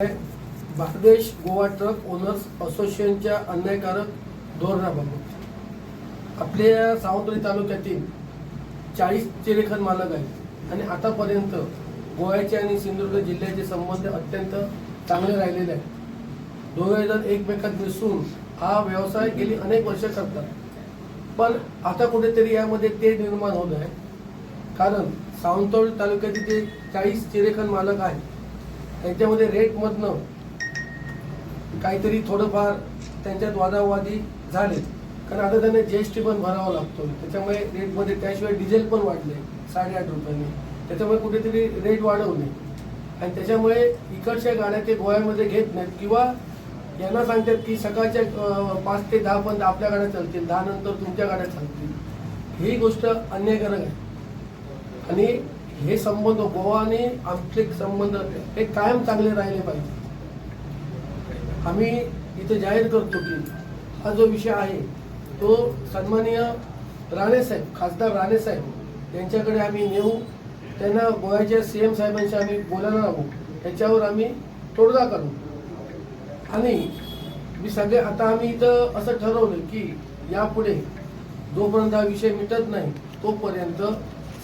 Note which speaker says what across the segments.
Speaker 1: Bangladesh Goa truck owners असोसिएशनच्या अन्यायकारक धोरणाबाबत आपल्या सावंतवाडी तालुक्यातील 40 चिरेखन मालक आहेत आणि आतापर्यंत गोव्याचे आणि सिंधुदुर्ग जिल्ह्याचे संबंध अत्यंत चांगले राहिलेले आहेत। दोघे जण एकमेकात मिसळून हा व्यवसाय गेली अनेक वर्ष करतात, पण आता कुठेतरी यामध्ये ते निर्माण होत आहे। कारण सावंतवाडी तालुक्यातील जे 40 चिरेखन मालक आहेत त्यांच्यामध्ये रेटमधनं काहीतरी थोडंफार त्यांच्यात वादावादी झाले, कारण आता त्यांना जीएसटी पण भरावा लागतो। त्याच्यामुळे रेटमध्ये त्याशिवाय डिझेल पण वाढले 8.5 रुपयांनी, त्याच्यामुळे कुठेतरी रेट वाढवणे आणि त्याच्यामुळे इकडच्या गाड्या ते गोव्यामध्ये घेत नाहीत किंवा यांना सांगतात की सकाळच्या 5 ते 10 पर्यंत आपल्या गाड्या चालतील, 10 नंतर तुमच्या गाड्या चालतील। ही गोष्ट अन्यायकारक आहे आणि हे संबंध गोवा आणि आमचे संबंध हे कायम चांगले राहिले पाहिजे। आम्ही इथे जाहीर करतो की हा जो विषय आहे तो सन्माननीय राणेसाहेब, खासदार राणेसाहेब यांच्याकडे आम्ही नेऊ, त्यांना गोव्याच्या सीएम साहेबांशी आम्ही बोलायला लागू, त्याच्यावर आम्ही तोडगा काढू। आणि मी सगळे आता आम्ही इथं असं ठरवलं की यापुढे जोपर्यंत हा विषय मिटत नाही तोपर्यंत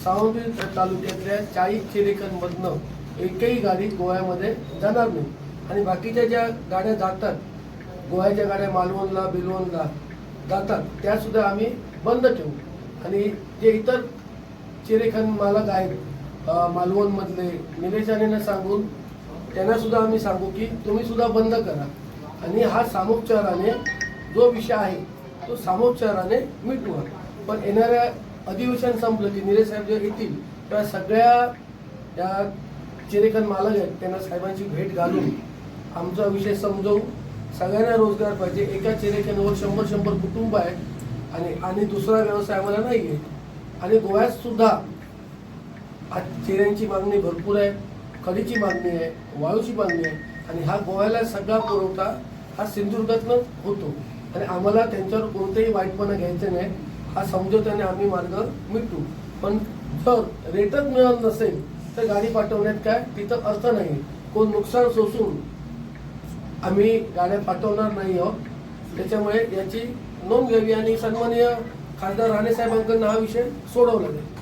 Speaker 1: सावंतवाडी तालुक्यातल्या 40 चिरेखनमधनं एकही गाडी गोव्यामध्ये जाणार नाही आणि बाकीच्या ज्या गाड्या जातात, गोव्याच्या गाड्या मालवणला बिलवणला जातात, त्या सुद्धा आम्ही बंद ठेवू। आणि जे इतर चिरेखन मालक आहेत मालवणमधले, निलेश राणेंना सांगून त्यांना सुद्धा आम्ही सांगू की तुम्ही सुद्धा बंद करा आणि हा सामोपचाराने जो विषय आहे तो सामोपचाराने मिटवा। पण येणाऱ्या अधिवेशन संपलं की निलेश साहेब जे येतील तेव्हा सगळ्या या चिरेखन मालक आहेत त्यांना साहेबांची भेट घालून आमचा विषय समजवू। सगळ्यांना रोजगार पाहिजे, एका चिरेखनवर 100 कुटुंब आहेत आणि दुसरा व्यवसाय आम्हाला नाही आहे। आणि गोव्यात सुद्धा आज चिऱ्यांची मागणी भरपूर आहे, खडीची मागणी आहे, वाळूची मागणी आहे आणि हा गोव्याला सगळा पुरवठा हा सिंधुदुर्गातनं होतो आणि आम्हाला त्यांच्यावर कोणतेही वाईटपणा घ्यायचं नाही। हा समझोत्याने आम्ही मार्ग मिटू, पण जर रेटच मिळत नसेल तर गाडी पाठवण्यात काय तिथं अर्थ नाही। कोण नुकसान सोसून आम्ही गाड्या पाठवणार नाही आहोत। त्याच्यामुळे याची नोंद घ्यावी आणि सन्माननीय खासदार राणेसाहेबांकडून हा विषय सोडवला जाईल।